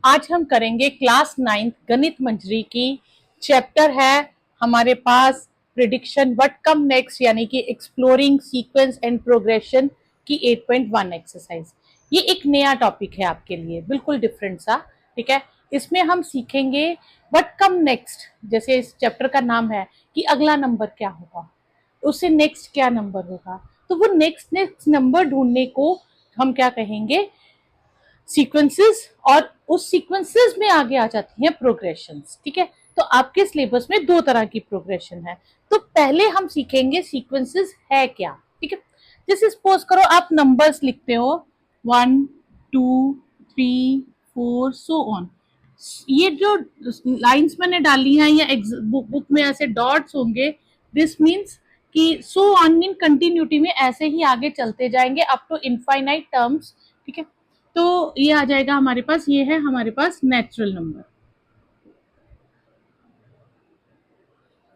आज हम करेंगे क्लास 9th गणित मंजरी की। चैप्टर है हमारे पास प्रिडिक्शन व्हाट कम नेक्स्ट, यानी कि एक्सप्लोरिंग सीक्वेंस एंड प्रोग्रेशन की 8.1 एक्सरसाइज। ये एक नया टॉपिक है आपके लिए, बिल्कुल डिफरेंट सा। ठीक है, इसमें हम सीखेंगे व्हाट कम नेक्स्ट, जैसे इस चैप्टर का नाम है कि अगला नंबर क्या होगा, उससे नेक्स्ट क्या नंबर होगा। तो वो नेक्स्ट नेक्स्ट नंबर ढूंढने को हम क्या कहेंगे, सीक्वेंसेस। और उस सीक्वेंसेस में आगे आ जाती हैं प्रोग्रेशंस। ठीक है, तो आपके सिलेबस में दो तरह की प्रोग्रेशन है। तो पहले हम सीखेंगे सीक्वेंसेस है क्या। ठीक है, जैसे सपोज करो आप नंबर्स लिखते हो 1 2 3 4 सो ऑन। ये जो लाइंस मैंने डाली हैं या बुक में ऐसे डॉट्स होंगे, दिस मीन्स कि सो ऑन मीन कंटिन्यूटी में ऐसे ही आगे चलते जाएंगे अप टू इनफाइनाइट टर्म्स। ठीक है, तो ये आ जाएगा हमारे पास, ये है हमारे पास नेचुरल नंबर।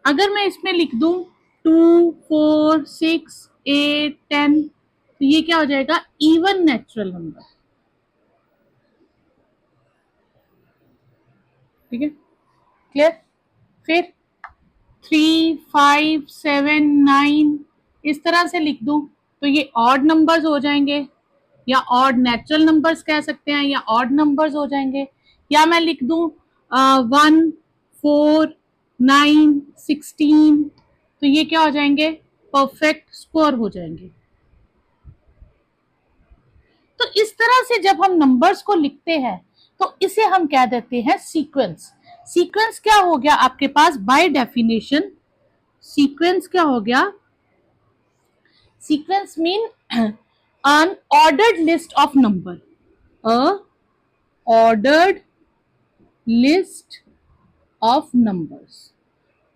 अगर मैं इसमें लिख दूं 2 4 6 8 10, तो ये क्या हो जाएगा, इवन नेचुरल नंबर। ठीक है, क्लियर। फिर 3 5 7 9 इस तरह से लिख दूं तो ये ऑड नंबर्स हो जाएंगे, या ऑड नेचुरल नंबर्स कह सकते हैं, या ऑड नंबर्स हो जाएंगे। या मैं लिख दूं 1 4 9 16, तो ये क्या हो जाएंगे, परफेक्ट स्क्वायर हो जाएंगे। तो इस तरह से जब हम नंबर्स को लिखते हैं तो इसे हम क्या देते हैं, सीक्वेंस। सीक्वेंस क्या हो गया आपके पास बाय डेफिनेशन, सीक्वेंस क्या हो गया, sequence mean an ordered list of number, a ordered list of numbers।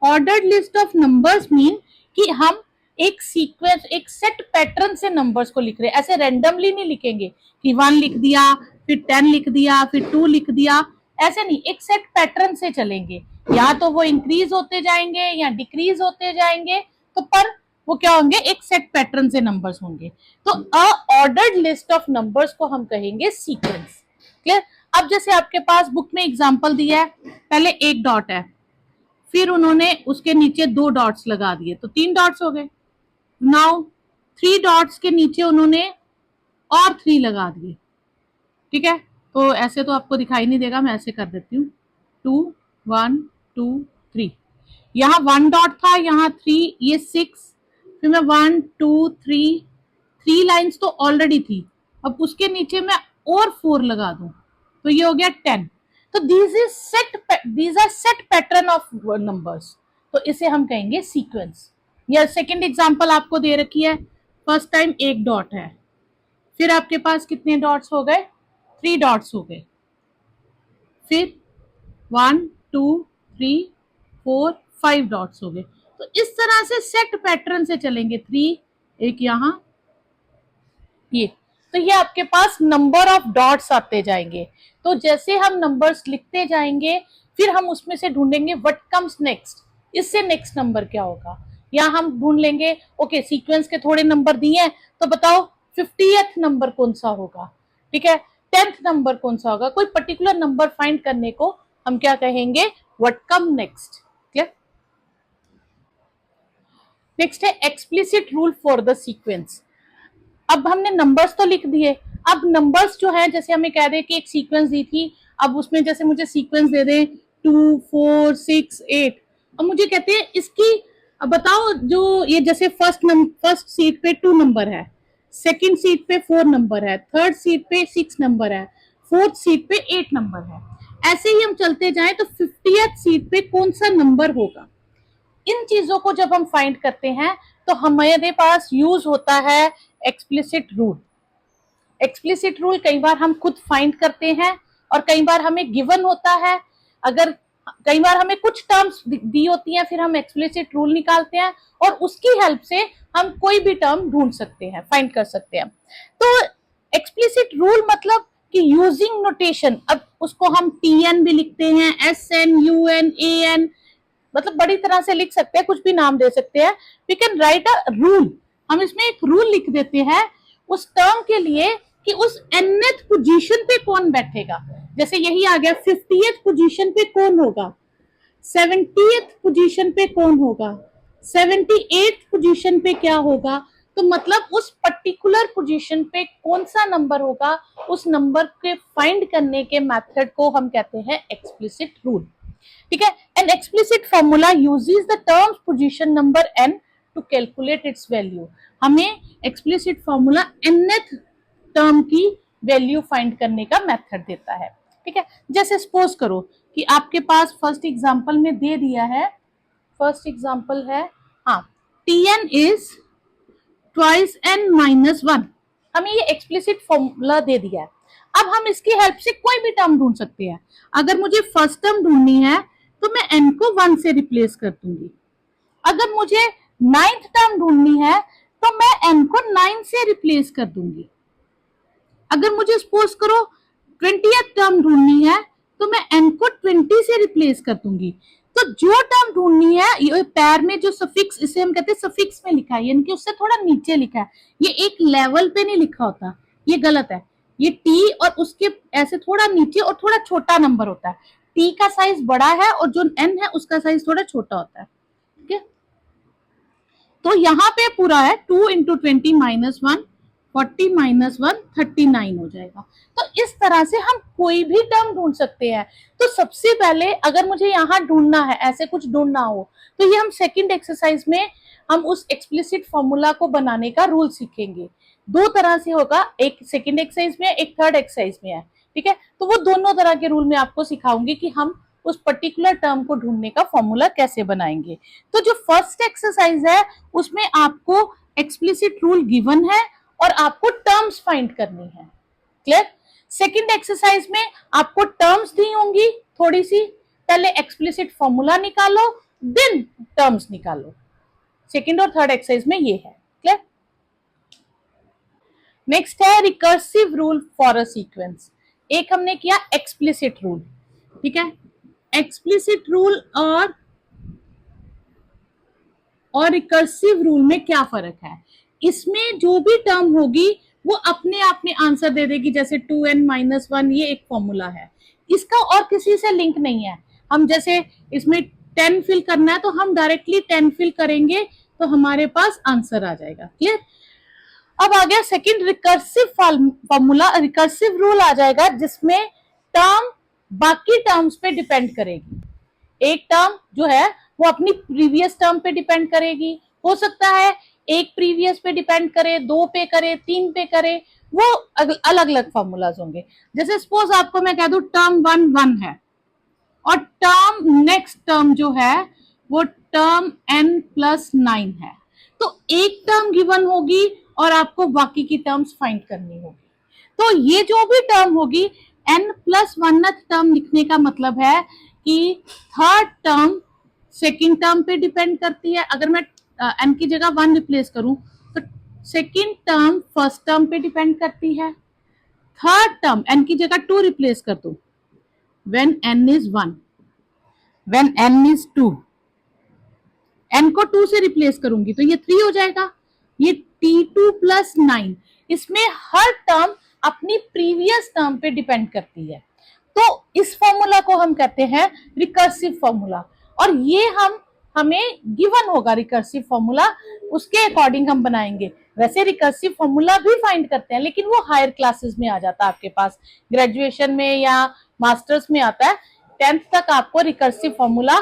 Ordered list of numbers mean कि हम एक सीक्वेंस, एक सेट पैटर्न से नंबर्स को लिख रहे हैं। ऐसे रैंडमली नहीं लिखेंगे कि 1 लिख दिया फिर 10 लिख दिया फिर 2 लिख दिया, ऐसे नहीं, एक सेट पैटर्न से चलेंगे। या तो वो इंक्रीज होते जाएंगे या डिक्रीज होते जाएंगे, तो पर वो क्या होंगे, एक सेट पैटर्न से नंबर्स होंगे। तो अ ऑर्डर्ड लिस्ट ऑफ नंबर्स को हम कहेंगे सीक्वेंस। क्लियर। अब जैसे आपके पास बुक में एग्जांपल दिया है, पहले एक डॉट है, फिर उन्होंने उसके नीचे 2 डॉट्स लगा दिए तो 3 डॉट्स हो गए। नाउ 3 डॉट्स के नीचे उन्होंने और 3 लगा दिए। ठीक है, तो ऐसे तो आपको दिखाई नहीं देगा, मैं ऐसे कर देती हूँ 2 1 2 3। यहाँ 1 डॉट था, यहाँ 3, ये 6, फिर मैं 1 2 3, 3 लाइन्स तो ऑलरेडी थी, अब उसके नीचे मैं और 4 लगा दूं तो ये हो गया 10। तो these are set pattern of numbers, तो इसे हम कहेंगे सीक्वेंस। या सेकंड एग्जांपल आपको दे रखी है, फर्स्ट टाइम एक डॉट है, फिर आपके पास कितने डॉट्स हो गए, 3 डॉट्स हो गए, फिर 1 2 3 4 5 डॉट्स हो गए। तो इस तरह से सेट पैटर्न से चलेंगे, 3 एक यहाँ, ये, तो ये आपके पास नंबर ऑफ डॉट्स आते जाएंगे। तो जैसे हम नंबर्स लिखते जाएंगे फिर हम उसमें से ढूंढेंगे व्हाट कम्स नेक्स्ट, इससे नेक्स्ट नंबर क्या होगा। या हम ढूंढ लेंगे ओके सीक्वेंस के थोड़े नंबर दिए हैं तो बताओ 50th नंबर कौन सा होगा। ठीक है, 10th नंबर कौन सा होगा, कोई पर्टिकुलर नंबर फाइंड करने को हम क्या कहेंगे, what come next. Clear. Next है explicit rule for the sequence. अब हमने नंबर्स तो लिख दिए, अब नंबर्स जो है, जैसे हमें कह रहे कि एक सीक्वेंस दी थी, अब उसमें जैसे मुझे सीक्वेंस दे दे 2 4 6 8, अब मुझे कहते हैं इसकी, अब बताओ जो ये जैसे फर्स्ट सीट पे 2 नंबर है, सेकंड सीट पे 4 नंबर है, थर्ड सीट पे 6 नंबर है, फोर्थ सीट पे 8 नंबर है, ऐसे ही हम चलते जाएं तो 50th सीट पे कौन सा नंबर होगा। इन चीजों को जब हम फाइंड करते हैं तो हमारे पास यूज होता है एक्सप्लिसिट रूल। एक्सप्लिसिट रूल कई बार हम खुद फाइंड करते हैं और कई बार हमें गिवन होता है। अगर कई बार हमें कुछ टर्म्स दी होती हैं, फिर हम एक्सप्लिसिट रूल निकालते हैं और उसकी हेल्प से हम कोई भी टर्म ढूंढ सकते हैं, फाइंड कर सकते हैं। तो एक्सप्लिसिट रूल मतलब कि यूजिंग नोटेशन, अब उसको हम TN भी लिखते हैं, SN UN AN, मतलब बड़ी तरह से लिख सकते हैं, कुछ भी नाम दे सकते हैं। We can write a rule, हम इसमें एक रूल लिख देते हैं उस टर्म के लिए कि उस nth पोजीशन पे कौन बैठेगा। जैसे यही आ गया 50th पोजीशन पे कौन होगा, 70th पोजीशन पे कौन होगा, 78th पोजीशन पे क्या होगा। तो मतलब उस पर्टिकुलर पोजीशन पे कौन सा नंबर होगा, उस नंबर के फाइंड करने के मेथड को हम कहते हैं एक्सप्लिसिट रूल। ठीक है, an explicit formula uses the terms position number n to calculate its value. हमें एक्सप्लिसिट फॉर्मूला nth टर्म की वैल्यू फाइंड करने का मेथड देता है। ठीक है, जैसे सपोज करो कि आपके पास फर्स्ट एग्जांपल में दे दिया है, फर्स्ट एग्जांपल है हाँ tn is twice n minus 1। हमें ये एक्सप्लिसिट फॉर्मूला दे दिया है। अब हम इसकी हेल्प से कोई भी टर्म ढूंढ सकते हैं। अगर मुझे फर्स्ट टर्म ढूंढनी है तो मैं n को 1 से रिप्लेस कर दूंगी। अगर मुझे नाइन्थ टर्म ढूंढनी है तो मैं n को 9 से रिप्लेस कर दूंगी। अगर मुझे सपोज करो 20th टर्म ढूंढनी है तो मैं n को 20 से रिप्लेस कर दूंगी। तो जो टर्म ढूंढनी है, ये पैर में जो सफिक्स, इसे हम कहते हैं सफिक्स में लिखा है, यानी कि उससे थोड़ा नीचे लिखा है, ये एक लेवल पे नहीं लिखा होता, ये गलत है। ये टी और उसके ऐसे थोड़ा नीचे और थोड़ा छोटा नंबर होता है। टी का साइज बड़ा है और जो एन है उसका साइज थोड़ा छोटा होता है। ठीक है, तो यहाँ पे पूरा है 2 इंटू 20 माइनस 1, 40 माइनस 1 39 हो जाएगा। तो इस तरह से हम कोई भी टर्म ढूंढ सकते हैं। तो सबसे पहले अगर मुझे यहाँ ढूंढना है, ऐसे कुछ ढूंढना हो, तो ये हम सेकंड एक्सरसाइज में हम उस एक्सप्लिसिट फॉर्मूला को बनाने का रूल सीखेंगे। दो तरह से होगा, एक सेकंड एक्सरसाइज में, एक थर्ड एक्सरसाइज में है। ठीक है, तो वो दोनों तरह के रूल में आपको सिखाऊंगी कि हम उस पर्टिकुलर टर्म को ढूंढने का फॉर्मूला कैसे बनाएंगे। तो जो फर्स्ट एक्सरसाइज है उसमें आपको एक्सप्लिसिट रूल गिवन है और आपको टर्म्स फाइंड करनी है। क्लियर? सेकंड एक्सरसाइज में आपको टर्म्स दी होंगी थोड़ी सी, पहले एक्सप्लिसिट फॉर्मूला निकालो देन टर्म्स निकालो। सेकंड और थर्ड एक्सरसाइज में ये है। क्लियर? नेक्स्ट है recursive rule for a sequence. एक हमने किया एक्सप्लिसिट रूल। ठीक है, एक्सप्लिसिट रूल और रिकर्सिव रूल में क्या फर्क है। इसमें जो भी टर्म होगी वो अपने आप में आंसर दे देगी, जैसे 2n माइनस 1 ये एक फॉर्मूला है, इसका और किसी से लिंक नहीं है। हम जैसे इसमें 10 फिल करना है तो हम डायरेक्टली 10 फिल करेंगे तो हमारे पास आंसर आ जाएगा। क्लियर? अब आ गया second recursive formula, recursive rule आ जाएगा जिसमें टर्म बाकी टर्म्स पे डिपेंड करेगी। एक टर्म जो है वो अपनी प्रीवियस टर्म पे डिपेंड करेगी, हो सकता है एक प्रीवियस पे डिपेंड करे, 2 पे करे, 3 पे करे, वो अलग अलग फॉर्मूलाज होंगे। जैसे सपोज आपको मैं कह दूं टर्म 1 1 है और टर्म नेक्स्ट टर्म जो है वो टर्म n प्लस 9 है, तो एक टर्म गिवन होगी और आपको बाकी की टर्म्स फाइंड करनी होगी। तो ये जो भी टर्म होगी n प्लस 1 टर्म लिखने का मतलब है कि थर्ड टर्म सेकंड टर्म पे डिपेंड करती है। अगर मैं n की जगह 1 रिप्लेस करूं तो सेकंड टर्म फर्स्ट टर्म पे डिपेंड करती है। थर्ड टर्म n की जगह 2 रिप्लेस कर दो, when n is 1, when n is 2, n को 2 से रिप्लेस करूंगी तो ये 3 हो जाएगा। ये t2 प्लस 9, इसमें हर टर्म अपनी प्रीवियस टर्म पे डिपेंड करती है। तो इस फॉर्मूला को हम कहते हैं रिकर्सिव फॉर्मूला, और ये हमें गिवन होगा रिकर्सिव फॉर्मूला, उसके अकॉर्डिंग हम बनाएंगे। वैसे रिकर्सिव फॉर्मूला भी फाइंड करते हैं लेकिन वो हायर क्लासेस में आ जाता है, आपके पास ग्रेजुएशन में या मास्टर्स में आता है। 10th तक आपको रिकर्सिव फॉर्मूला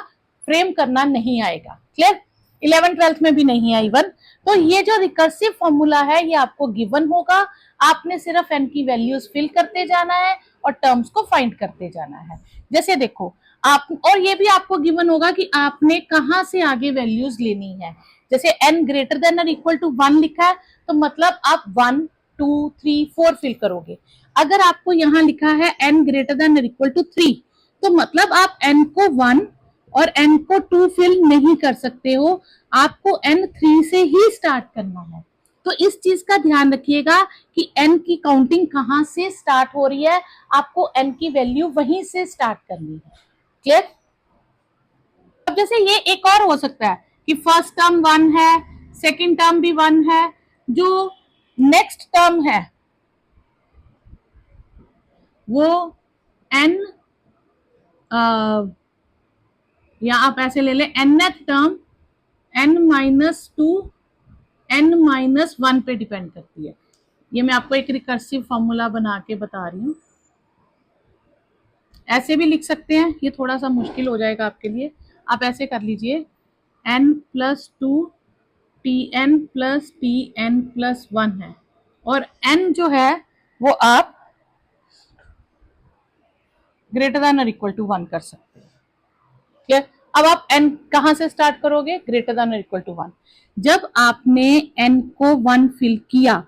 फ्रेम करना नहीं आएगा। क्लियर? 11th 12th में भी नहीं है इवन। तो ये जो रिकर्सिव फॉर्मूला है ये आपको गिवन होगा, आपने सिर्फ n की वैल्यूज फिल करते जाना है और टर्म्स को फाइंड करते जाना है। जैसे देखो आप, और ये भी आपको गिवन होगा कि आपने कहां से आगे वैल्यूज लेनी है। जैसे n ग्रेटर देन और इक्वल टू 1 लिखा है तो मतलब आप 1 2 3 4 फिल करोगे। अगर आपको यहाँ लिखा है n ग्रेटर देन और इक्वल टू 3 तो मतलब आप n को 1 और n को 2 फिल नहीं कर सकते हो, आपको n 3 से ही स्टार्ट करना है। तो इस चीज का ध्यान रखिएगा कि n की काउंटिंग कहां से स्टार्ट हो रही है, आपको n की वैल्यू वहीं से स्टार्ट करनी है। क्लियर? अब जैसे ये एक और हो सकता है कि फर्स्ट टर्म 1 है, सेकंड टर्म भी 1 है, जो नेक्स्ट टर्म है वो n, या आप ऐसे ले लें nth टर्म n-2 n-1 पे डिपेंड करती है। ये मैं आपको एक रिकर्सिव फॉर्मूला बना के बता रही हूँ। ऐसे भी लिख सकते हैं, ये थोड़ा सा मुश्किल हो जाएगा आपके लिए। आप ऐसे कर लीजिए n+2 tn+tn+1 है, और n जो है वो आप ग्रेटर देन और इक्वल टू 1 कर सकते हैं। क्लियर? अब आप n कहां से स्टार्ट करोगे? ग्रेटर देन और इक्वल टू 1। जब आपने n को 1 फिल किया,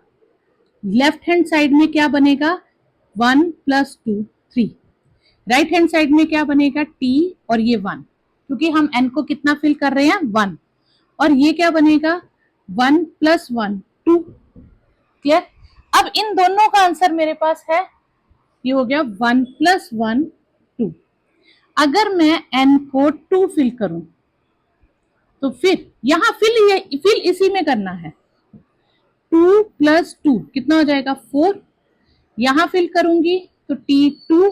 लेफ्ट हैंड साइड में क्या बनेगा? 1+2 3। राइट हैंड साइड में क्या बनेगा? t और ये 1, क्योंकि हम n को कितना फिल कर रहे हैं? 1। और ये क्या बनेगा? 1+1 2। क्लियर? अब इन दोनों का आंसर मेरे पास है, ये हो गया 1+1 2। अगर मैं n को 2 फिल करूं तो फिर यहां फिल इसी में करना है। 2+2 कितना हो जाएगा? 4। यहां फिल करूंगी तो t2,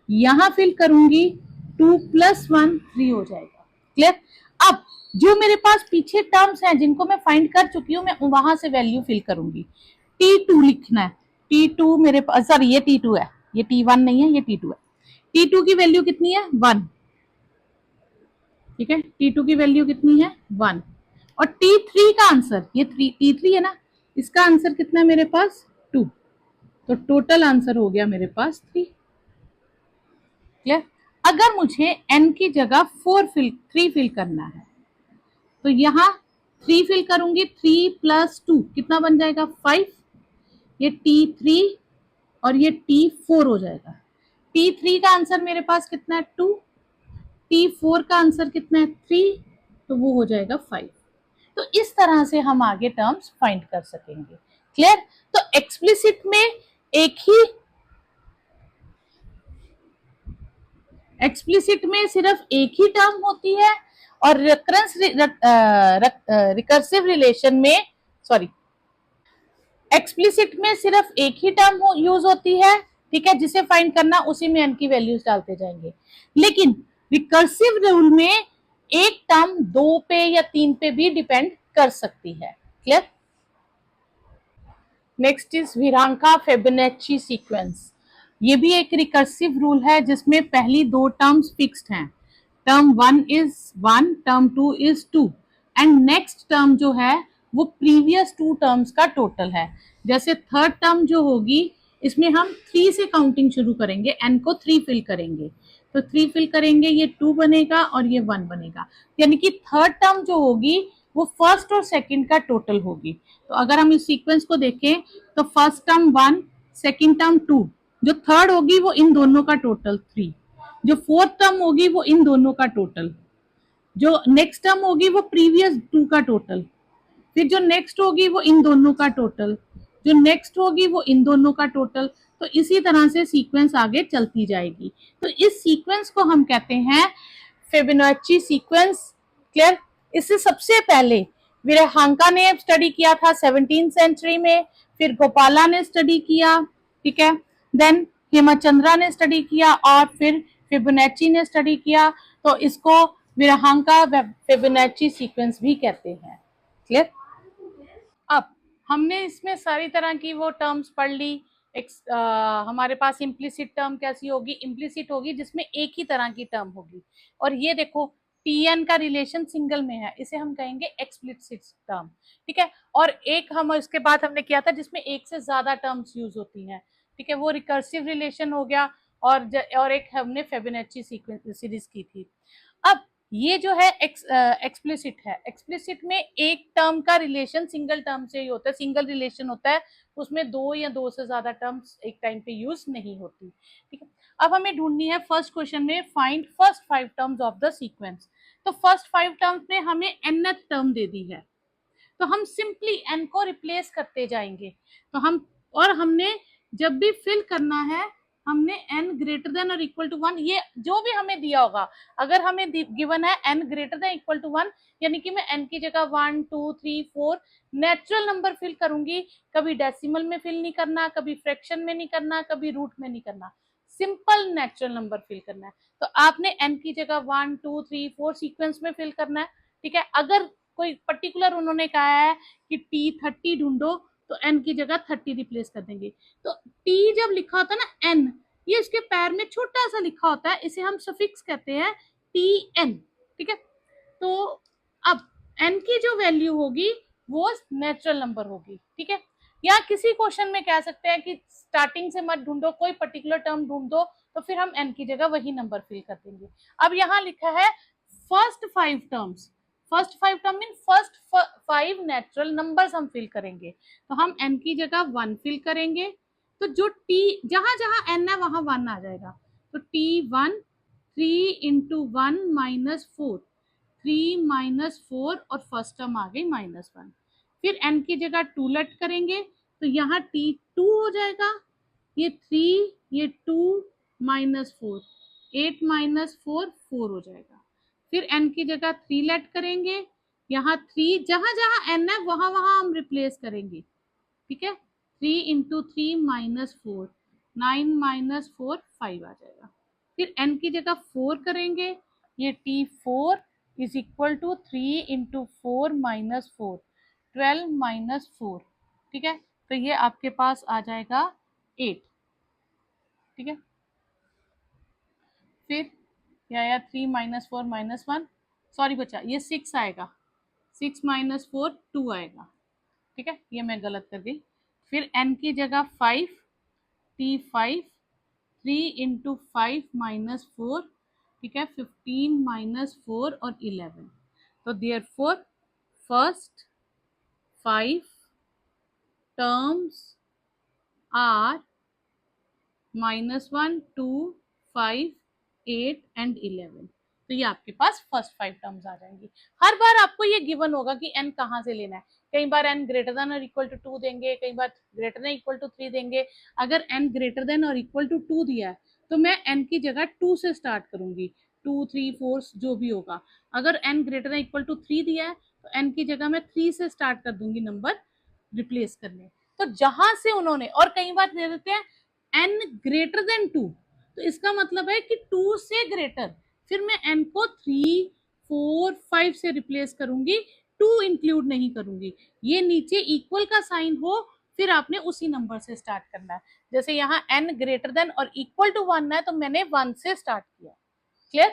यहां फिल करूंगी 2+1 3 हो जाएगा। क्लियर? अब जो मेरे पास पीछे टर्म्स हैं जिनको मैं फाइंड कर चुकी हूं, मैं वहां से वैल्यू फिल करूंगी। t2 लिखना है। t2 मेरे पास, सॉरी ये t2 है, ये t1 नहीं है, ये t2 है। t2 की वैल्यू कितनी है? 1। ठीक है, t2 की वैल्यू कितनी है? 1। और t3 का आंसर, ये t3 है ना, इसका आंसर कितना है मेरे पास? 2। तो टोटल आंसर हो गया मेरे पास 3। क्लियर? अगर मुझे n की जगह 3 फिल करना है तो यहाँ 3 फिल करूंगी, 3+2 कितना बन जाएगा? 5। ये t3 और ये t4 हो जाएगा। t3 का आंसर मेरे पास कितना है? 2। t4 का आंसर कितना है? 3। तो वो हो जाएगा 5। तो इस तरह से हम आगे टर्म्स फाइंड कर सकेंगे। क्लियर? तो एक्सप्लिसिट में सिर्फ एक ही टर्म होती है, और रिकर्सिव रिलेशन में, सॉरी, एक्सप्लिसिट में सिर्फ एक ही टर्म यूज होती है। ठीक है, जिसे फाइंड करना उसी में n की वैल्यूज डालते जाएंगे। लेकिन रिकर्सिव रूल में एक टर्म 2 पे या 3 पे भी डिपेंड कर सकती है। क्लियर? नेक्स्ट इज विरांका फेबोनाची सीक्वेंस। ये भी एक रिकर्सिव रूल है जिसमें पहली दो टर्म्स फिक्स्ड हैं। Term 1 is 1, term 2 is 2, and next term जो है वो प्रीवियस 2 टर्म्स का टोटल है। जैसे थर्ड टर्म जो होगी, इसमें हम 3 से काउंटिंग शुरू करेंगे, n को 3 फिल करेंगे, तो 3 फिल करेंगे, ये 2 बनेगा और ये 1 बनेगा। यानी कि थर्ड टर्म जो होगी वो फर्स्ट और सेकंड का टोटल होगी। तो अगर हम इस सीक्वेंस को देखें तो फर्स्ट टर्म 1, सेकंड टर्म 2, जो थर्ड होगी वो इन दोनों का टोटल 3, जो फोर्थ टर्म होगी वो इन दोनों का टोटल, जो नेक्स्ट टर्म होगी वो प्रीवियस 2 का टोटल, फिर जो नेक्स्ट होगी वो इन दोनों का टोटल, जो नेक्स्ट होगी वो इन दोनों का टोटल। तो इसी तरह से सीक्वेंस आगे चलती जाएगी। तो इस सीक्वेंस को हम कहते हैं फिबोनाची सीक्वेंस। क्लियर? इससे सबसे पहले विरहांका ने स्टडी किया था 17th सेंचुरी में, फिर गोपाला ने स्टडी किया, ठीक है, देन हेमचंद्रा ने स्टडी किया, और फिर फिबोनाची ने स्टडी किया। तो इसको विरहांका फिबोनाची सीक्वेंस भी कहते हैं। क्लियर? अब हमने इसमें सारी तरह की वो टर्म्स पढ़ ली। हमारे पास इम्प्लिसिट टर्म कैसी होगी? इम्प्लिसिट होगी जिसमें एक ही तरह की टर्म होगी। और ये देखो tn का रिलेशन सिंगल में है, इसे हम कहेंगे एक्सप्लिसिट टर्म। ठीक है, और एक हम इसके बाद हमने किया था जिसमें एक से ज्यादा टर्म्स यूज होती हैं। ठीक है, वो रिकर्सिव रिलेशन हो गया। और एक हमने फेबोनाची सीक्वेंस सीरीज की थी। अब ये जो है एक्सप्लिसिट है। एक्सप्लिसिट में एक टर्म का रिलेशन सिंगल टर्म से ही होता है, सिंगल रिलेशन होता है, उसमें दो या दो से ज्यादा टर्म्स एक टाइम पे यूज नहीं होती। ठीक है, अब हमें ढूंढनी है फर्स्ट क्वेश्चन में find first 5 terms of the sequence. तो फर्स्ट 5 टर्म्स में हमें nth टर्म दे दी है, तो हम सिंपली n को रिप्लेस करते जाएंगे। तो हमने जब भी फिल करना है, हमने n ग्रेटर देन और इक्वल टू 1, ये जो भी हमें दिया होगा, अगर हमें गिवन है n greater than equal to 1, यानी कि मैं n की जगह 1 2 3 4 नेचुरल नंबर फिल करूंगी। कभी डेसिमल में फिल नहीं करना, कभी फ्रैक्शन में नहीं करना, कभी रूट में नहीं करना, सिंपल नेचुरल नंबर फिल करना है। तो आपने n की जगह 1 2 3 4 सीक्वेंस में फिल करना है, ठीक है। अगर कोई पर्टिकुलर उन्होंने कहा है कि t30 ढूंढो, तो n की जगह 30 रिप्लेस कर देंगे। तो t जब लिखा होता है ना n, ये इसके पैर में छोटा सा लिखा होता है, इसे हम सफिक्स कहते हैं tn, ठीक है। तो अब n की जो वैल्यू होगी वो नेचुरल नंबर होगी, ठीक है। या किसी क्वेश्चन में कह सकते हैं कि स्टार्टिंग से मत ढूंढो, कोई पर्टिकुलर टर्म ढूंढ दो, तो फिर हम n की जगह वही नंबर फिल कर देंगे। अब यहाँ लिखा है first 5 terms, first 5 term mean first 5 natural numbers हम फिल करेंगे। तो हम n की जगह 1 फिल करेंगे, तो जो t जहां जहां n है वहां 1 आ जाएगा। तो t1 3 इंटू 1 माइनस 4, 3 माइनस 4 और फर्स्ट टर्म आ गई -1। फिर n की जगह 2 लेट करेंगे, तो यहाँ t2 हो जाएगा, ये 3 ये 2 -4, 8 -4 4 हो जाएगा। फिर n की जगह 3 लेट करेंगे, यहाँ 3 जहां जहां n है वहां वहां हम रिप्लेस करेंगे, ठीक है। 3 इंटू 3 -4, 9 -4 5 आ जाएगा। फिर n की जगह 4 करेंगे, ये t4 is equal to 3 into 4 -4, 12 -4, ठीक है। तो ये आपके पास आ जाएगा 8, ठीक है। फिर या 3 -4 -1, सॉरी बच्चा ये 6 आएगा, 6 -4 2 आएगा, ठीक है। ये मैं गलत कर गई। फिर n की जगह 5, t5 3 इंटू 5 -4, ठीक है, 15 -4 और 11। तो therefore first 5 terms are -1 2 5 8 and 11। तो ये आपके पास फर्स्ट 5 टर्म्स आ जाएंगी। हर बार आपको ये गिवन होगा कि n कहाँ से लेना है। कई बार n ग्रेटर देन और इक्वल टू 2 देंगे, कई बार ग्रेटर देन इक्वल टू 3 देंगे। अगर n ग्रेटर देन और इक्वल टू 2 दिया है तो मैं n की जगह 2 से स्टार्ट करूंगी, 2 3 4 जो भी होगा। अगर n greater than equal to 3 दिया है तो n की जगह मैं 3 से स्टार्ट कर दूंगी नंबर रिप्लेस करने। तो जहां से उन्होंने, और कई बार दे देते हैं n ग्रेटर देन 2, तो इसका मतलब है कि 2 से ग्रेटर, फिर मैं n को 3 4 5 से रिप्लेस करूंगी, 2 इंक्लूड नहीं करूंगी। ये नीचे इक्वल का साइन हो फिर आपने उसी नंबर से स्टार्ट करना है। जैसे यहाँ n ग्रेटर देन और इक्वल टू 1 है तो मैंने 1 से स्टार्ट किया। क्लियर।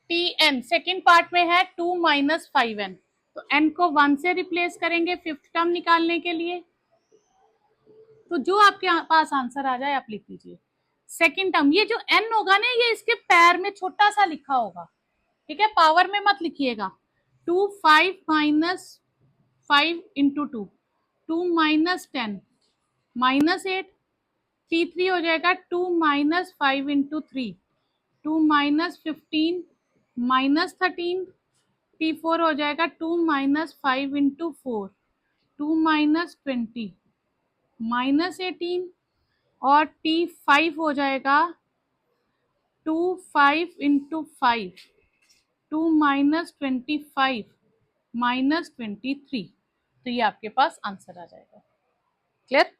tn सेकेंड पार्ट में है 2 5n, तो n को 1 से रिप्लेस करेंगे फिफ्थ टर्म निकालने के लिए। तो जो आपके पास आंसर आ जाए आप लिख लीजिए। सेकेंड टर्म, ये जो n होगा ना ये इसके पैर में छोटा सा लिखा होगा, ठीक है, पावर में मत लिखिएगा। 2 5 -5 इंटू 2, 2 -10 -8, t3 हो जाएगा 2 -5 इंटू 3, 2 -15 -13, t4 हो जाएगा 2 -5 इंटू 4, 2 -20 -18, और t5 हो जाएगा 2 5 इंटू 5, 2 -25 -23। तो ये आपके पास आंसर आ जाएगा। क्लियर।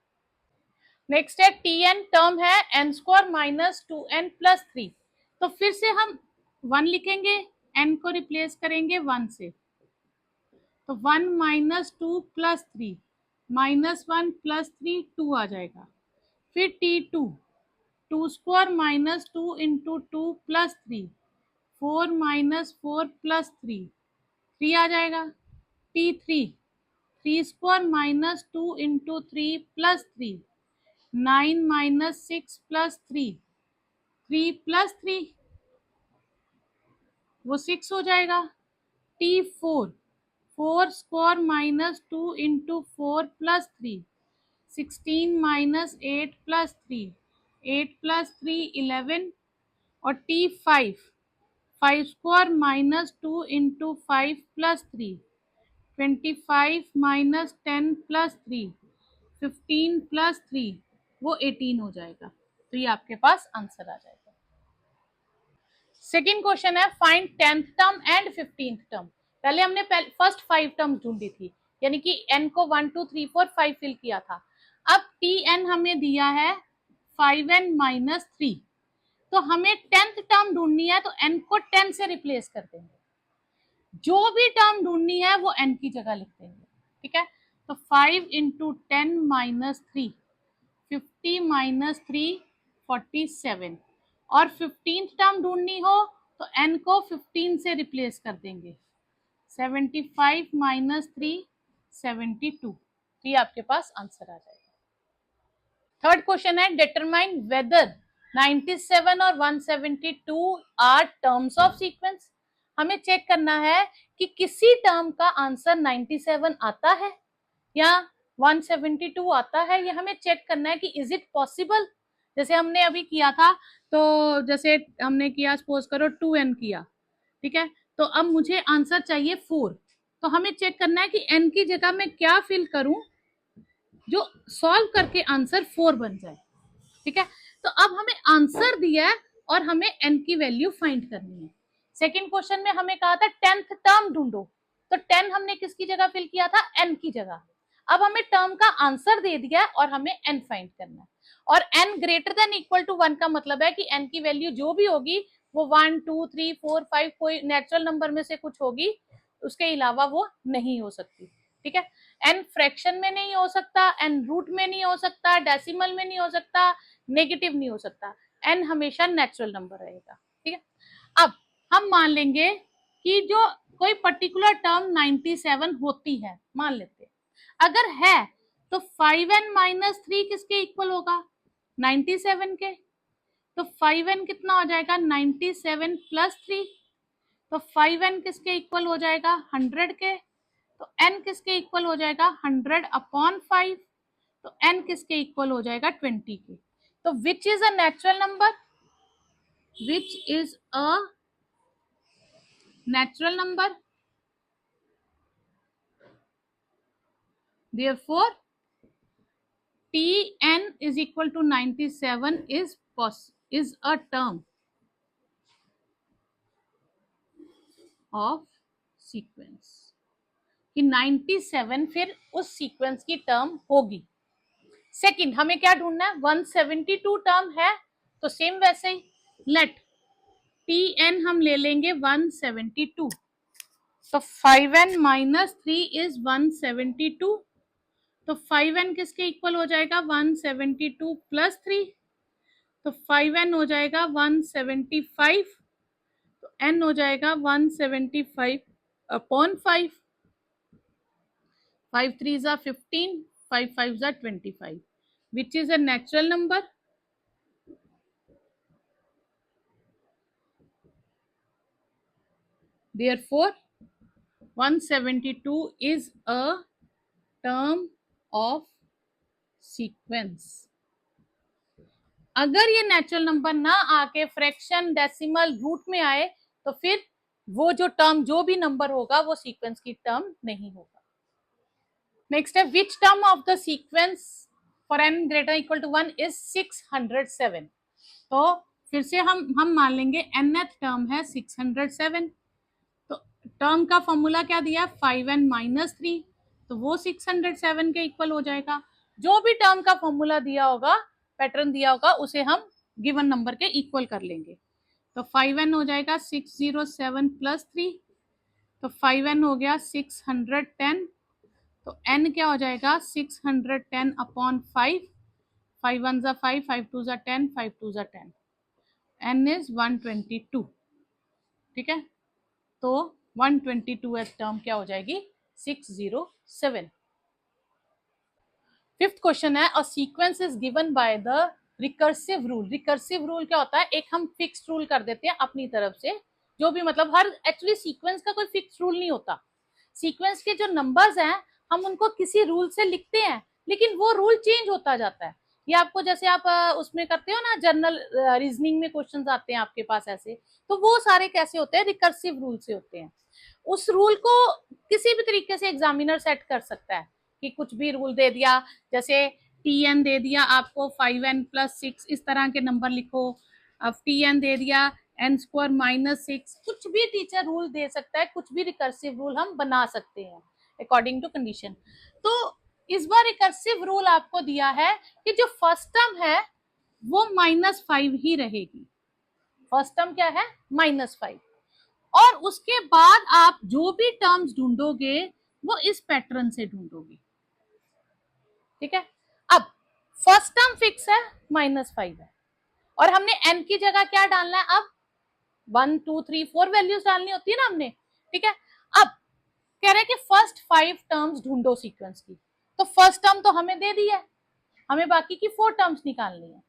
नेक्स्ट है tn, टर्म है n स्क्वायर -2n + 3। तो फिर से हम 1 लिखेंगे, n को रिप्लेस करेंगे 1 से, तो 1 -2 + 3, -1 + 3 2 आ जाएगा। फिर t2, 2 स्क्वायर -2 इंटू 2 + 3, 4 -4 + 3 3 आ जाएगा। t3, 3 स्क्वायर -2 इंटू 3 + 3, 9 -6 + 3 3 + 3 वो 6 हो जाएगा। t4, 4 स्क्वायर -2 इंटू 4 + 3, 16 -8 + 3, 8 + 3 11, और t5, 5 स्क्वायर -2 इंटू 5 + 3, 25 -10 + 3, 15 + 3 वो 18 हो जाएगा। तो ये आपके पास आंसर आ जाएगा। सेकेंड क्वेश्चन है find 10th term and 15th term. पहले हमने फर्स्ट 5 टर्म ढूंढी थी, यानी कि n को 1 2 3 4 5 फिल किया था। अब टी एन हमें दिया है 5n-3, तो हमें 10th टर्म ढूंढनी है, तो n को 10 से रिप्लेस कर देंगे, जो भी टर्म ढूंढनी है वो n की जगह लिख देंगे, ठीक है। तो 5 इंटू 10-3, 50 माइनस 3, 47, और 15th टर्म ढूंढनी हो तो n को 15 से रिप्लेस कर देंगे, 75 माइनस 3, 72, तो ये आपके पास आंसर आ जाएगा। थर्ड क्वेश्चन है, डिटरमाइन वेदर 97 और 172 आर टर्म्स ऑफ सीक्वेंस। हमें चेक करना है कि किसी टर्म का आंसर 97 आता है या 172 आता है, ये हमें चेक करना है कि इज इट पॉसिबल। जैसे हमने अभी किया था, तो जैसे हमने किया, सपोज करो 2n किया, ठीक है, तो अब मुझे आंसर चाहिए 4, तो हमें चेक करना है कि n की जगह मैं क्या फिल करूं जो सॉल्व करके आंसर 4 बन जाए, ठीक है। तो अब हमें आंसर दिया है और हमें n की वैल्यू फाइंड करनी है। सेकंड क्वेश्चन में हमें कहा था 10th टर्म ढूंढो, तो 10 हमने किसकी जगह फिल किया था, n की जगह। अब हमें टर्म का आंसर दे दिया है और हमें n फाइंड करना है, और n greater than equal to 1 का मतलब है कि n की वैल्यू जो भी होगी वो 1 2 3 4 5 कोई नेचुरल नंबर में से कुछ होगी, उसके अलावा वो नहीं हो सकती, ठीक है। n फ्रैक्शन में नहीं हो सकता, n रूट में नहीं हो सकता, डेसिमल में नहीं हो सकता, नेगेटिव नहीं हो सकता, n हमेशा नेचुरल नंबर रहेगा, ठीक है। अब हम मान लेंगे कि जो कोई पर्टिकुलर टर्म 97 होती है, मान लेते हैं, अगर है तो 5n-3 किसके इक्वल होगा, 97 के। तो 5n कितना हो जाएगा, 97 प्लस 3, तो 5n किसके इक्वल हो जाएगा, 100 के। तो n किसके इक्वल हो जाएगा, 100/5, तो n किसके इक्वल हो जाएगा, 20 के। तो which is a natural number, which is a natural number, therefore Tn is equal to 97 is a term of sequence, कि 97 फिर उस सीक्वेंस की टर्म होगी। सेकंड हमें क्या ढूंढना है, 172 टर्म है, तो सेम वैसे ही लेट Tn हम ले लेंगे 172, तो 5n-3 इज 172, तो 5n किसके इक्वल हो जाएगा, 172 प्लस 3, तो 5n हो जाएगा 175, तो n हो जाएगा 175/5, 5 3 जा 15, 5 5 जा 25, which is a natural number, therefore 172 is a term of sequence। अगर ये नेचुरल नंबर ना आके फ्रैक्शन, डेसिमल, रूट में आए, तो फिर वो जो टर्म, जो भी नंबर होगा वो सीक्वेंस की टर्म नहीं होगा। नेक्स्ट है, which term of the sequence for n greater equal to 1 is 607। तो फिर से हम मान लेंगे nth टर्म है 607, तो टर्म का फॉर्मूला क्या दिया, 5n-3, तो वो 607 के इक्वल हो जाएगा। जो भी टर्म का फॉर्मूला दिया होगा, पैटर्न दिया होगा, उसे हम गिवन नंबर के इक्वल कर लेंगे। तो 5n हो जाएगा 607 प्लस 3, तो 5n हो गया 610, तो n क्या हो जाएगा, 610/5, 5 1 जा 5, 5 2 जा 10, 5 2 जा 10, n इज 122, ठीक है। तो 122th टर्म क्या हो जाएगी, 607। फिफ्थ क्वेश्चन है, a sequence is given by the recursive rule. Recursive rule क्या होता है, एक हम फिक्स रूल कर देते हैं अपनी तरफ से, जो भी मतलब हर, एक्चुअली सीक्वेंस का कोई फिक्स रूल नहीं होता। सीक्वेंस के जो नंबर्स हैं हम उनको किसी रूल से लिखते हैं, लेकिन वो रूल चेंज होता जाता है। ये आपको, जैसे आप उसमें करते हो ना, जनरल रीजनिंग में क्वेश्चंस आते हैं आपके पास ऐसे, तो वो सारे कैसे होते हैं, रिकर्सिव रूल से होते हैं। उस रूल को किसी भी तरीके से एग्जामिनर सेट कर सकता है, कि कुछ भी रूल दे दिया, जैसे Tn दे दिया आपको 5n+6, इस तरह के नंबर लिखो। अब Tn दे दिया n² - 6, कुछ भी टीचर रूल दे सकता है, कुछ भी रिकर्सिव रूल हम बना सकते हैं अकॉर्डिंग टू कंडीशन। तो इस बार रिकर्सिव रूल आपको दिया है कि जो फर्स्ट टर्म है वो -5 ही रहेगी। फर्स्ट टर्म क्या है? -5। और उसके बाद आप जो भी टर्म्स ढूंढोगे वो इस पैटर्न से ढूंढोगे। ठीक है, अब फर्स्ट टर्म फिक्स है, -5 है, और हमने n की जगह क्या डालना है? अब 1 2 3 4 वैल्यूज डालनी होती है ना हमने। ठीक है, अब कह रहे हैं कि फर्स्ट 5 टर्म्स ढूंढो सीक्वेंस की। तो फर्स्ट टर्म तो हमें दे दी है, हमें बाकी की 4 टर्म्स निकालनी है।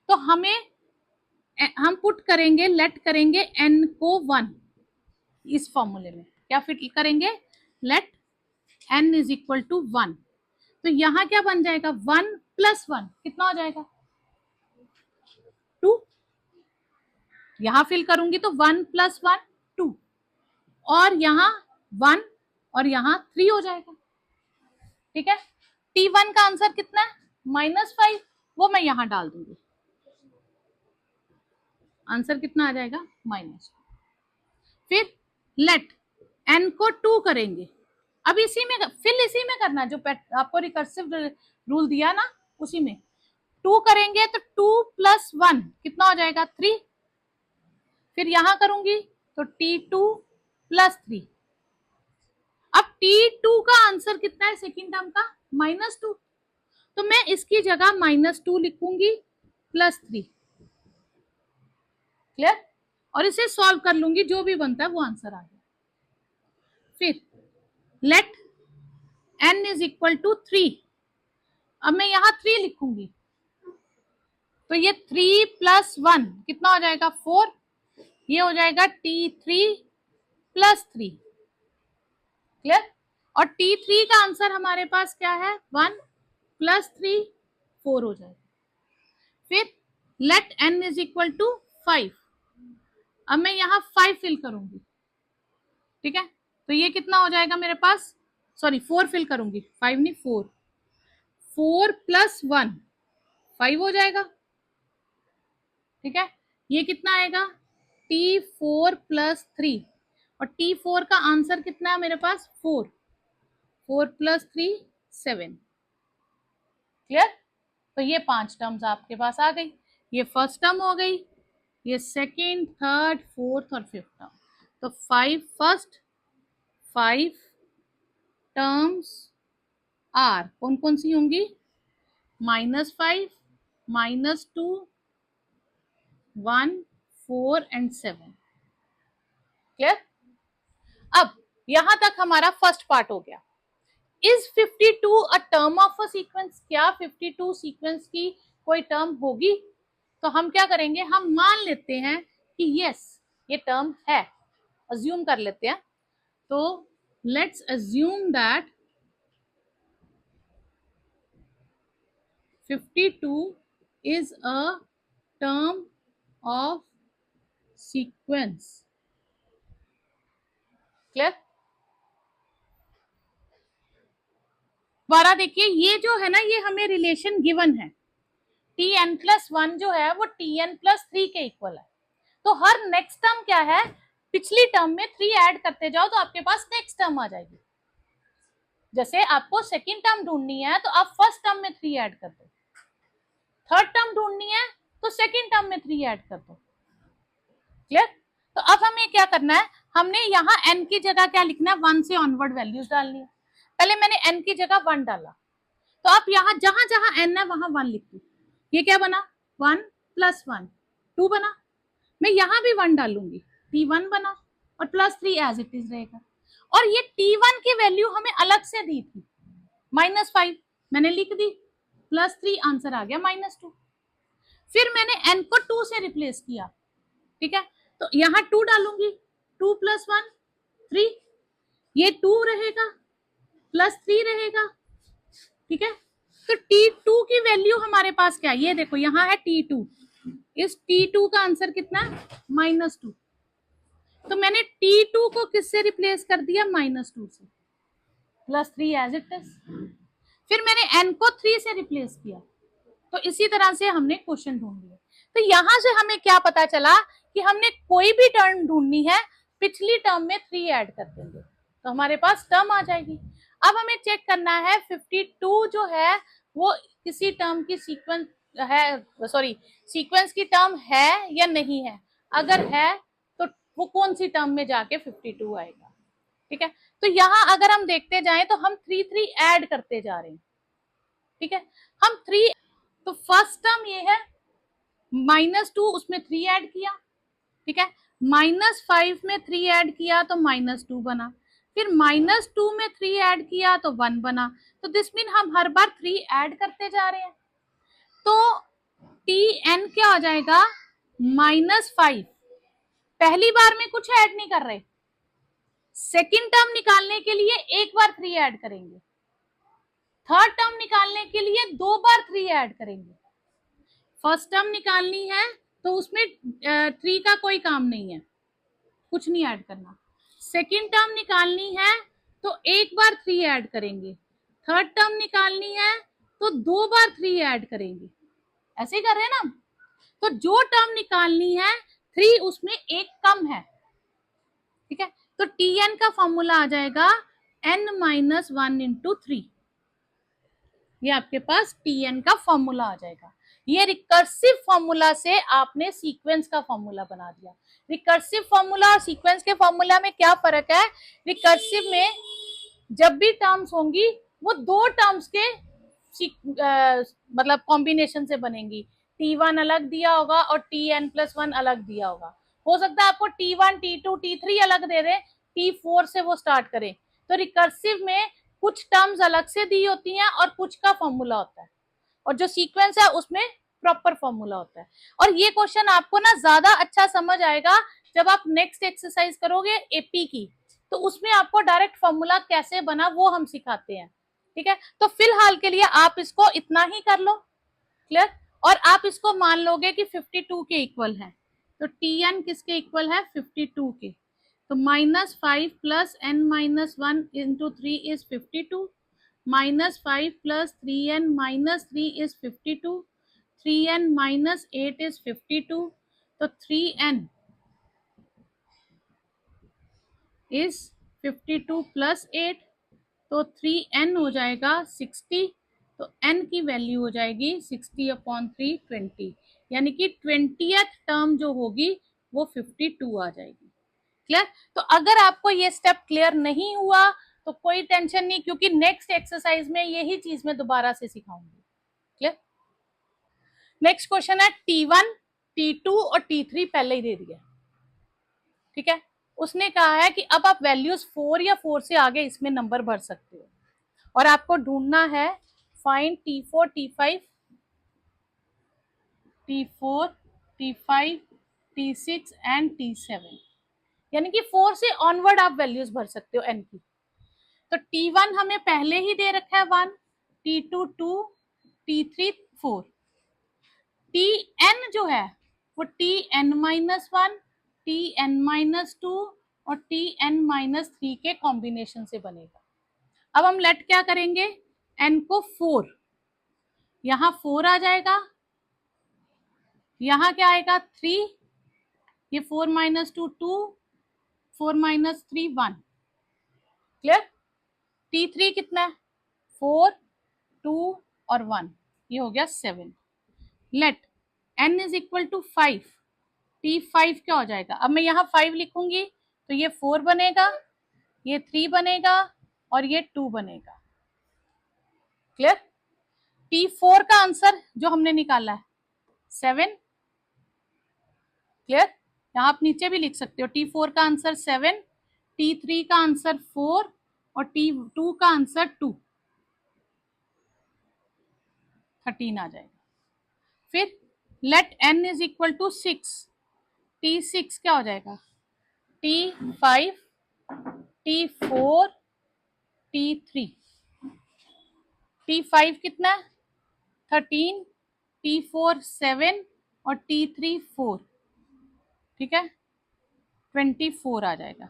तो हम पुट करेंगे, लेट करेंगे n को 1 इस फॉर्मूले में। क्या फिट करेंगे? Let n is equal to 1। तो यहां क्या बन जाएगा? 1 + 1 कितना हो जाएगा? 2। यहां फिल करूंगी तो 1 + 1 2, और यहां 1 और यहां 3 हो जाएगा। ठीक है, T1 का आंसर कितना है? -5। वो मैं यहां डाल दूंगी, आंसर कितना आ जाएगा? -2। फिर लेट n को 2 करेंगे। अब इसी में फिल इसी में करना, जो आपको रिकर्सिव रूल दिया ना उसी में 2 करेंगे। तो 2 + 1 कितना हो जाएगा? 3। फिर यहां करूंगी तो T2 + 3। अब T2 का आंसर कितना है सेकेंड टर्म का? -2। तो मैं इसकी जगह -2 लिखूंगी +3। क्लियर? और इसे सॉल्व कर लूंगी, जो भी बनता है वो आंसर आ गया। फिर let n is equal to 3। अब मैं यहां 3 लिखूंगी, तो ये 3 + 1 कितना हो जाएगा? 4। ये हो जाएगा T3 + 3। क्लियर? और T3 का आंसर हमारे पास क्या है? 1 + 3 4 हो जाएगा। फिर let n is equal to 5। अब मैं यहां 5 फिल करूंगी। ठीक है, तो ये कितना हो जाएगा मेरे पास? सॉरी 4 फिल करूंगी, 5 नहीं 4। 4 + 1 5 हो जाएगा। ठीक है, ये कितना आएगा? T4 + 3, और T4 का आंसर कितना है मेरे पास? 4। 4 + 3 7। क्लियर? तो ये 5 टर्म्स आपके पास आ गई। ये फर्स्ट टर्म हो गई, ये सेकेंड, थर्ड, फोर्थ और फिफ्थ टर्म। तो 5 फर्स्ट 5 टर्म्स आर कौन कौन सी होंगी? -5, -2, 1 4 एंड 7। क्लियर? अब यहां तक हमारा फर्स्ट पार्ट हो गया। Is 52 a term of a sequence? क्या 52 सीक्वेंस की कोई टर्म होगी? तो हम क्या करेंगे, हम मान लेते हैं कि यस ये टर्म है, अज्यूम कर लेते हैं। तो let's assume that 52 is a term of sequence. Clear? दोबारा देखिए, ये जो है ना, ये हमें रिलेशन गिवन है। Tn+1 जो है वो Tn+3 के इक्वल है। तो हर नेक्स्ट टर्म क्या है? पिछली टर्म में 3 ऐड करते जाओ तो आपके पास नेक्स्ट टर्म आ जाएगी। जैसे आपको सेकेंड टर्म ढूंढनी है तो आप फर्स्ट टर्म में 3 ऐड कर दो, थर्ड टर्म ढूंढनी है तो सेकेंड टर्म में 3 ऐड कर दो। क्लियर? तो अब हमें क्या करना है, हमने यहाँ n की जगह क्या लिखना है? 1 से ऑनवर्ड वैल्यूज डालनी है। पहले मैंने n की जगह 1 डाला, तो आप यहाँ जहां जहां n है वहां 1 लिख दो। ये क्या बना? 1 + 1 2 बना। मैं यहाँ भी 1 डालूंगी, T1 बना, और +3 एज इट इज रहेगा। और ये T1 की वैल्यू हमें अलग से दी थी, -5 मैंने लिख दी, +3 आंसर आ गया -2। फिर मैंने n को 2 से रिप्लेस किया। ठीक है, तो यहाँ 2 डालूंगी, 2 + 1 3, ये 2 रहेगा, +3 रहेगा। ठीक है, तो T2 की वैल्यू हमारे पास क्या है? ये देखो यहाँ है T2। इस T2 का आंसर कितना है? -2। तो मैंने T2 को किससे रिप्लेस कर दिया? -2 से, +3 एज इट इज। फिर मैंने n को 3 से रिप्लेस किया। तो इसी तरह से हमने क्वेश्चन ढूंढ लिया। तो यहां से हमें क्या पता चला कि हमने कोई भी टर्म ढूंढनी है, पिछली टर्म में 3 ऐड कर देंगे तो हमारे पास टर्म आ जाएगी। अब हमें चेक करना है 52 जो है वो किसी टर्म की सीक्वेंस है, सॉरी सीक्वेंस की टर्म है या नहीं है। अगर है तो वो कौन सी टर्म में जाके 52 आएगा। ठीक है, तो यहां अगर हम देखते जाएं तो हम 3 ऐड करते जा रहे हैं। ठीक है, हम 3, तो फर्स्ट टर्म ये है -2, उसमें 3 ऐड किया। ठीक है, -5 में 3 ऐड किया तो -2 बना, फिर -2 में 3 ऐड किया तो 1 बना। तो दिस मीन हम हर बार 3 ऐड करते जा रहे हैं। तो Tn क्या हो जाएगा, -5। पहली बार में कुछ ऐड नहीं कर रहे, सेकेंड टर्म निकालने के लिए एक बार 3 ऐड करेंगे, थर्ड टर्म निकालने के लिए 2 बार 3 ऐड करेंगे। फर्स्ट टर्म निकालनी है तो उसमें 3 का कोई काम नहीं है, कुछ नहीं ऐड करना। सेकेंड टर्म निकालनी है तो एक बार 3 ऐड करेंगे, थर्ड टर्म निकालनी है तो 2 बार 3 ऐड करेंगे। ऐसे ही कर रहे हैं ना। तो जो टर्म निकालनी है 3 उसमें एक कम है। ठीक है, तो Tn का फॉर्मूला आ जाएगा n-1 इंटू 3। ये आपके पास Tn का फॉर्मूला आ जाएगा। ये रिकर्सिव फॉर्मूला से आपने सीक्वेंस का फॉर्मूला बना दिया। रिकर्सिव फॉर्मूला और सीक्वेंस के फॉर्मूला में क्या फर्क है, रिकर्सिव में जब भी टर्म्स होंगी वो 2 टर्म्स के मतलब कॉम्बिनेशन से बनेंगी। T1 अलग दिया होगा और Tn+1 अलग दिया होगा। हो सकता है आपको T1, T2, T3 अलग दे दे, T4 से वो स्टार्ट करें। तो रिकर्सिव में कुछ टर्म्स अलग से दी होती हैं और कुछ का फॉर्मूला होता है, और जो सीक्वेंस है उसमें प्रॉपर फॉर्मूला होता है। और ये क्वेश्चन आपको ना ज्यादा अच्छा समझ आएगा जब आप नेक्स्ट एक्सरसाइज करोगे एपी की, तो उसमें आपको डायरेक्ट फॉर्मूला कैसे बना वो हम सिखाते हैं। ठीक है, तो फिलहाल के लिए आप इसको इतना ही कर लो, क्लियर। और आप इसको मान लोगे कि 52 के इक्वल है, तो Tn किसके इक्वल है, 52 के। तो -5 plus n-1 into 3 is 52, -5 plus 3n minus 3 is 52, 3n minus 8 is 52। तो 3n इज 52 प्लस 8, तो 3n हो जाएगा 60। तो n की वैल्यू हो जाएगी 60/3 20, यानी कि 20th टर्म जो होगी वो 52 आ जाएगी। क्लियर। तो अगर आपको ये स्टेप क्लियर नहीं हुआ तो कोई टेंशन नहीं, क्योंकि नेक्स्ट एक्सरसाइज में यही चीज मैं दोबारा से सिखाऊंगी। क्लियर। नेक्स्ट क्वेश्चन है T1, T2 और T3 पहले ही दे दिया। ठीक है, उसने कहा है कि अब आप वैल्यूज 4 या 4 से आगे इसमें नंबर भर सकते हो, और आपको ढूंढना है find T4, T5, T4, T5, T6 and T7, यानी कि 4 से ऑनवर्ड आप वैल्यूज भर सकते हो n की। तो T1 हमें पहले ही दे रखा है 1, T2 2, T3 4, Tn जो है वो Tn-1, Tn-2 और Tn-3 के कॉम्बिनेशन से बनेगा। अब हम लेट क्या करेंगे, n को 4, यहां 4 आ जाएगा, यहां क्या आएगा 3, ये 4 - 2 2, 4 - 3 1। क्लियर। T3 कितना है, 4 2 और 1, ये हो गया 7। Let n is equal to 5, T5 क्या हो जाएगा, अब मैं यहाँ 5 लिखूंगी तो ये 4 बनेगा, ये 3 बनेगा और ये 2 बनेगा। क्लियर। T4 का आंसर जो हमने निकाला है 7। क्लियर। यहाँ आप नीचे भी लिख सकते हो, T4 का आंसर 7, T3 का आंसर 4 और T2 का आंसर 2, 13 आ जाएगा। फिर let n is equal to 6, T6 क्या हो जाएगा, T5, T4, T3, T5 कितना है 13, T4 7 और T3 4। ठीक है, 24 आ जाएगा।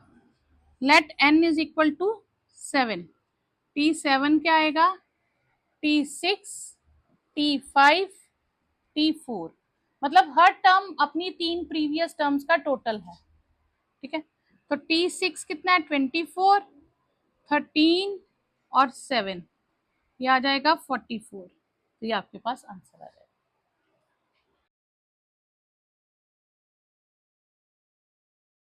Let n is equal to 7, T7 क्या आएगा, T6, T5, T4, मतलब हर टर्म अपनी 3 प्रीवियस टर्म्स का टोटल है। ठीक है, तो T6 कितना है 24, 13 और 7, ये आ जाएगा 44। तो ये आपके पास आंसर आ जाएगा।